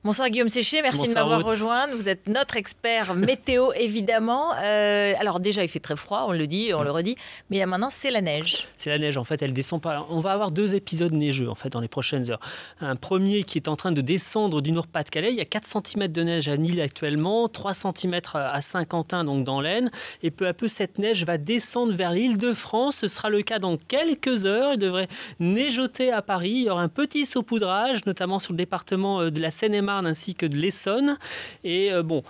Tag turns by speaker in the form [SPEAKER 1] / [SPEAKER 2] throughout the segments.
[SPEAKER 1] Bonsoir Guillaume Séché, merci de m'avoir rejoint. Vous êtes notre expert météo évidemment. Alors déjà il fait très froid, on le dit, on le redit, mais là maintenant c'est la neige.
[SPEAKER 2] C'est la neige en fait, elle descend pas. On va avoir 2 épisodes neigeux en fait dans les prochaines heures. Un premier qui est en train de descendre du Nord-Pas-de-Calais, il y a 4 cm de neige à Nîmes actuellement, 3 cm à Saint-Quentin donc dans l'Aisne, et peu à peu cette neige va descendre vers l'Île-de-France. Ce sera le cas dans quelques heures, il devrait neigeoter à Paris, il y aura un petit saupoudrage notamment sur le département de la Seine-et-Marne ainsi que de l'Essonne. Et bon,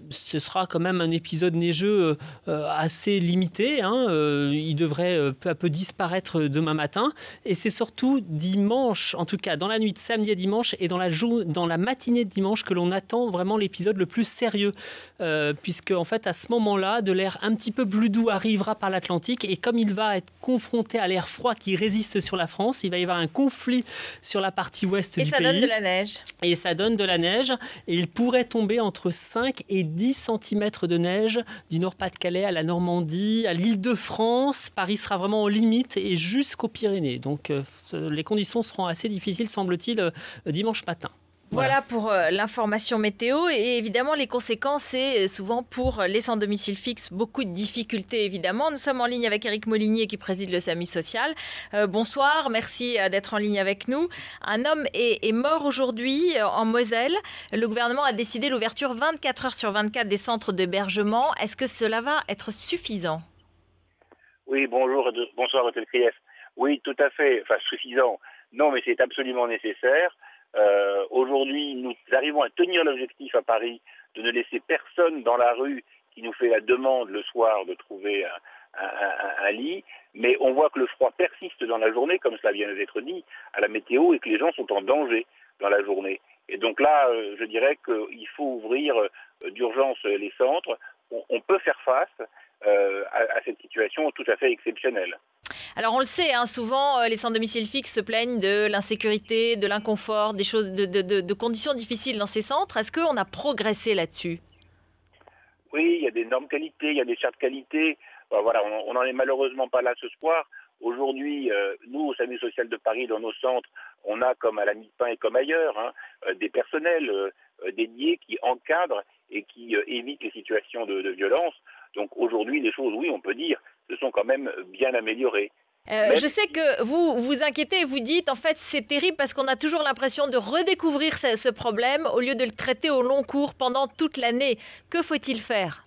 [SPEAKER 2] ce sera quand même un épisode neigeux assez limité. Il devrait peu à peu disparaître demain matin. Et c'est surtout dimanche, en tout cas dans la nuit de samedi à dimanche et dans la matinée de dimanche que l'on attend vraiment l'épisode le plus sérieux. Puisque en fait, à ce moment-là, de l'air un petit peu plus doux arrivera par l'Atlantique. Et comme il va être confronté à l'air froid qui résiste sur la France, il va y avoir un conflit sur la partie ouest du pays.
[SPEAKER 1] Et ça donne de la neige.
[SPEAKER 2] Et ça donne de la neige. Et il pourrait tomber entre 5 et 10 cm de neige du Nord-Pas-de-Calais à la Normandie, à l'Île-de-France. Paris sera vraiment aux limites et jusqu'aux Pyrénées. Donc les conditions seront assez difficiles, semble-t-il, dimanche matin.
[SPEAKER 1] Voilà pour l'information météo et évidemment les conséquences, c'est souvent pour les sans domicile fixe, beaucoup de difficultés évidemment. Nous sommes en ligne avec Éric Molinier qui préside le SAMU social. Bonsoir, merci d'être en ligne avec nous. Un homme est mort aujourd'hui en Moselle. Le gouvernement a décidé l'ouverture 24 heures sur 24 des centres d'hébergement. Est-ce que cela va être suffisant ?
[SPEAKER 3] Oui, bonsoir Hôtel Krief. Oui, tout à fait, enfin suffisant. Non, mais c'est absolument nécessaire. Aujourd'hui, nous arrivons à tenir l'objectif à Paris de ne laisser personne dans la rue qui nous fait la demande le soir de trouver un lit, mais on voit que le froid persiste dans la journée, comme cela vient d'être dit à la météo, et que les gens sont en danger dans la journée. Et donc là, je dirais qu'il faut ouvrir d'urgence les centres. On peut faire face à cette situation tout à fait exceptionnelle.
[SPEAKER 1] Alors on le sait, souvent les sans domicile fixe se plaignent de l'insécurité, de l'inconfort, des choses, de conditions difficiles dans ces centres. Est-ce qu'on a progressé là-dessus ?
[SPEAKER 3] Oui, il y a des normes qualité, il y a des chartes qualité. Voilà, on n'en est malheureusement pas là ce soir. Aujourd'hui, nous, au SAMU social de Paris, dans nos centres, on a, comme à la Mie-de-Pain et comme ailleurs, des personnels dédiés qui encadrent et qui évitent les situations de violence. Donc aujourd'hui, les choses, oui, on peut dire, se sont quand même bien améliorées.
[SPEAKER 1] Je sais que vous vous inquiétez et vous dites, en fait, c'est terrible parce qu'on a toujours l'impression de redécouvrir ce problème au lieu de le traiter au long cours pendant toute l'année. Que faut-il faire ?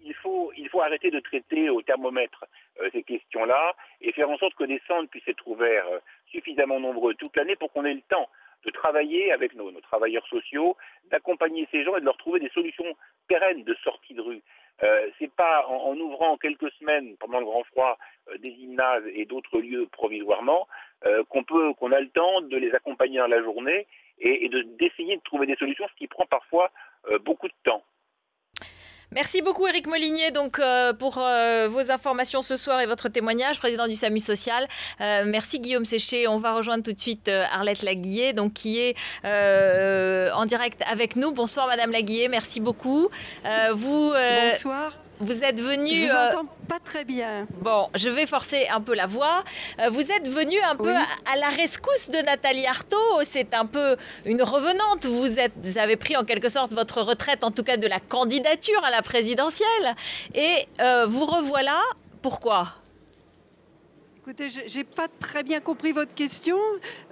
[SPEAKER 3] Il faut arrêter de traiter au thermomètre ces questions-là et faire en sorte que des centres puissent être ouverts suffisamment nombreux toute l'année pour qu'on ait le temps de travailler avec nos travailleurs sociaux, d'accompagner ces gens et de leur trouver des solutions pérennes de sortie de rue. C'est pas en ouvrant quelques semaines pendant le grand froid des gymnases et d'autres lieux provisoirement qu'on a le temps de les accompagner dans la journée et d'essayer de trouver des solutions, ce qui prend parfois beaucoup de temps.
[SPEAKER 1] Merci beaucoup Éric Molinier pour vos informations ce soir et votre témoignage, président du SAMU social. Merci Guillaume Séché. On va rejoindre tout de suite Arlette Laguillet qui est en direct avec nous. Bonsoir Madame Laguillet, merci beaucoup.
[SPEAKER 4] Bonsoir.
[SPEAKER 1] Vous êtes venue...
[SPEAKER 4] Je vous entends pas très bien.
[SPEAKER 1] Bon, je vais forcer un peu la voix. Vous êtes venue un peu à la rescousse de Nathalie Arthaud. C'est un peu une revenante. Vous avez pris en quelque sorte votre retraite, en tout cas de la candidature à la présidentielle. Et vous revoilà. Pourquoi ?
[SPEAKER 4] Écoutez, je n'ai pas très bien compris votre question.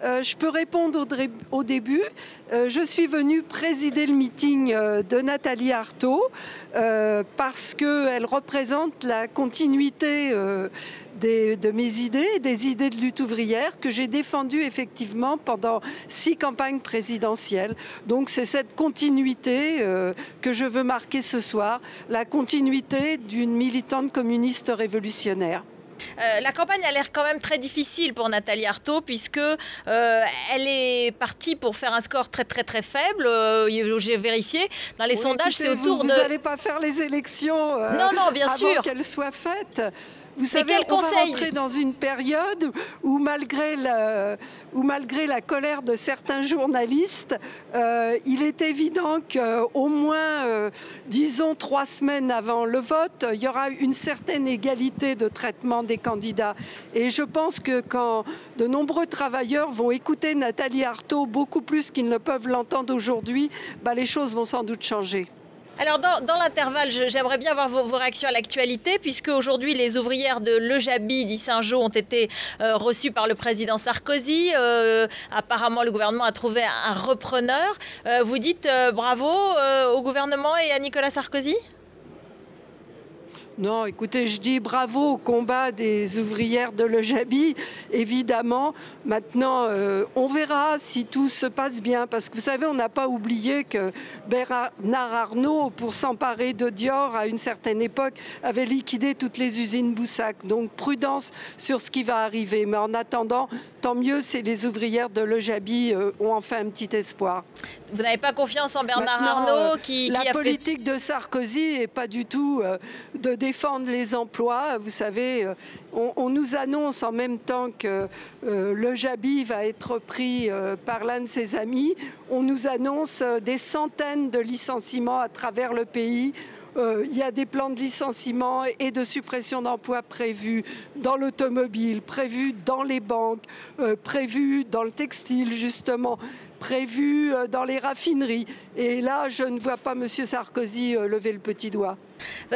[SPEAKER 4] Je peux répondre au début. Je suis venue présider le meeting de Nathalie Arthaud parce qu'elle représente la continuité de mes idées, des idées de lutte ouvrière que j'ai défendues effectivement pendant 6 campagnes présidentielles. Donc c'est cette continuité que je veux marquer ce soir, la continuité d'une militante communiste révolutionnaire.
[SPEAKER 1] La campagne a l'air quand même très difficile pour Nathalie Arthaud puisque elle est partie pour faire un score très très très faible. J'ai vérifié dans les sondages,
[SPEAKER 4] écoutez,
[SPEAKER 1] c'est autour
[SPEAKER 4] vous n'allez pas faire les élections
[SPEAKER 1] non, bien
[SPEAKER 4] avant
[SPEAKER 1] sûr
[SPEAKER 4] qu'elles soient faites. Vous savez, on va rentrer dans une période où malgré la colère de certains journalistes, il est évident qu'au moins, disons 3 semaines avant le vote, il y aura une certaine égalité de traitement des candidats. Et je pense que quand de nombreux travailleurs vont écouter Nathalie Arthaud beaucoup plus qu'ils ne peuvent l'entendre aujourd'hui, les choses vont sans doute changer.
[SPEAKER 1] Alors, dans l'intervalle, j'aimerais bien avoir vos réactions à l'actualité, puisque aujourd'hui, les ouvrières de Le Jabi d'Yssingeaux ont été reçues par le président Sarkozy. Apparemment, le gouvernement a trouvé un repreneur. Vous dites bravo au gouvernement et à Nicolas Sarkozy ?
[SPEAKER 4] Non, écoutez, je dis bravo au combat des ouvrières de Le Jabi, évidemment. Maintenant, on verra si tout se passe bien, parce que vous savez, on n'a pas oublié que Bernard Arnault, pour s'emparer de Dior, à une certaine époque, avait liquidé toutes les usines Boussac. Donc, prudence sur ce qui va arriver. Mais en attendant, tant mieux, c'est les ouvrières de Le Jabi ont enfin un petit espoir.
[SPEAKER 1] Vous n'avez pas confiance en Bernard Arnault
[SPEAKER 4] La politique de Sarkozy n'est pas du tout de défendre les emplois. Vous savez, on nous annonce en même temps que Le Jabi va être pris par l'un de ses amis. On nous annonce des centaines de licenciements à travers le pays. Il y a des plans de licenciement et de suppression d'emplois prévus dans l'automobile, prévus dans les banques, prévus dans le textile justement, prévus dans les raffineries. Et là, je ne vois pas M. Sarkozy lever le petit doigt.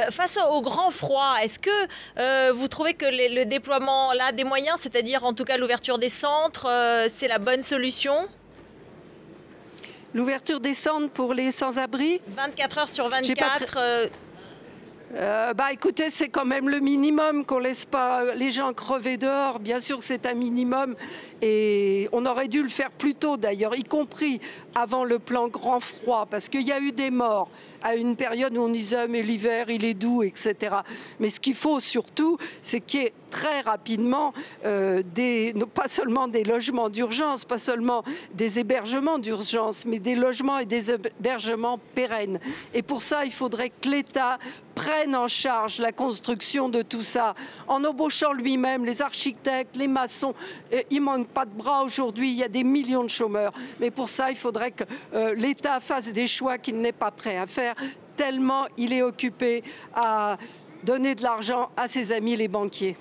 [SPEAKER 1] Face au grand froid, est-ce que vous trouvez que le déploiement là, des moyens, c'est-à-dire en tout cas l'ouverture des centres, c'est la bonne solution ?
[SPEAKER 4] L'ouverture des centres pour les sans-abri ?
[SPEAKER 1] 24 heures sur 24
[SPEAKER 4] écoutez, c'est quand même le minimum, qu'on ne laisse pas les gens crever dehors. Bien sûr, c'est un minimum et on aurait dû le faire plus tôt d'ailleurs, y compris avant le plan grand froid, parce qu'il y a eu des morts à une période où on disait mais l'hiver il est doux, etc. Mais ce qu'il faut surtout, c'est qu'il y ait très rapidement pas seulement des logements d'urgence, pas seulement des hébergements d'urgence, mais des logements et des hébergements pérennes. Et pour ça, il faudrait que l'État prenne en charge la construction de tout ça, en embauchant lui-même les architectes, les maçons. Il manque pas de bras aujourd'hui, il y a des millions de chômeurs. Mais pour ça, il faudrait que l'État fasse des choix qu'il n'est pas prêt à faire, tellement il est occupé à donner de l'argent à ses amis les banquiers.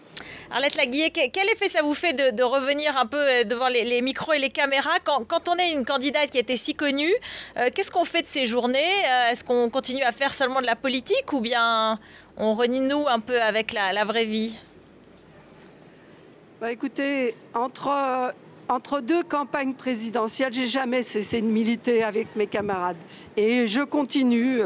[SPEAKER 1] Arlette Laguiller, quel effet ça vous fait de revenir un peu devant les micros et les caméras quand on est une candidate qui a été si connue? Qu'est-ce qu'on fait de ces journées? Est-ce qu'on continue à faire seulement de la politique ou bien on renoue un peu avec la vraie vie?
[SPEAKER 4] Écoutez, entre 2 campagnes présidentielles, j'ai jamais cessé de militer avec mes camarades. Et je continue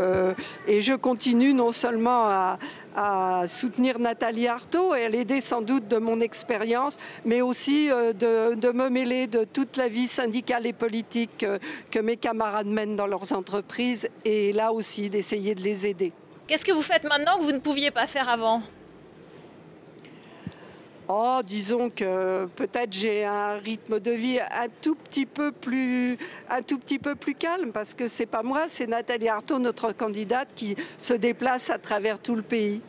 [SPEAKER 4] non seulement à soutenir Nathalie Arthaud et à l'aider sans doute de mon expérience, mais aussi de me mêler de toute la vie syndicale et politique que mes camarades mènent dans leurs entreprises et là aussi d'essayer de les aider.
[SPEAKER 1] Qu'est-ce que vous faites maintenant que vous ne pouviez pas faire avant ?
[SPEAKER 4] Disons que peut-être j'ai un rythme de vie un tout petit peu plus calme, parce que c'est pas moi, c'est Nathalie Arthaud, notre candidate, qui se déplace à travers tout le pays.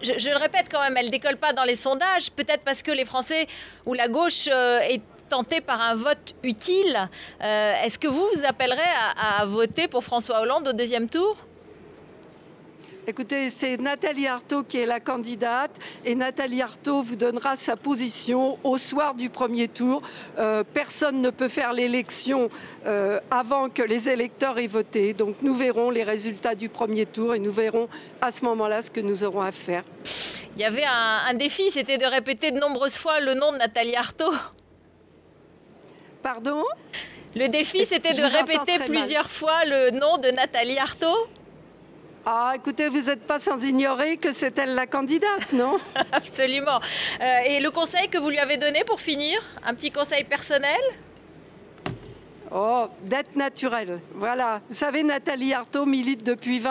[SPEAKER 1] Je le répète quand même, elle ne décolle pas dans les sondages, peut-être parce que les Français ou la gauche est tentée par un vote utile. Est-ce que vous appellerez à voter pour François Hollande au 2e tour ?
[SPEAKER 4] Écoutez, c'est Nathalie Arthaud qui est la candidate et Nathalie Arthaud vous donnera sa position au soir du 1er tour. Personne ne peut faire l'élection avant que les électeurs aient voté. Donc nous verrons les résultats du 1er tour et nous verrons à ce moment-là ce que nous aurons à faire.
[SPEAKER 1] Il y avait un défi, c'était de répéter de nombreuses fois le nom de Nathalie Arthaud.
[SPEAKER 4] Pardon ?
[SPEAKER 1] Le défi, c'était de répéter plusieurs fois le nom de Nathalie Arthaud.
[SPEAKER 4] Écoutez, vous n'êtes pas sans ignorer que c'est elle la candidate, non?
[SPEAKER 1] Absolument. Et le conseil que vous lui avez donné pour finir? Un petit conseil personnel?
[SPEAKER 4] D'être naturel. Voilà. Vous savez, Nathalie Arthaud milite depuis 20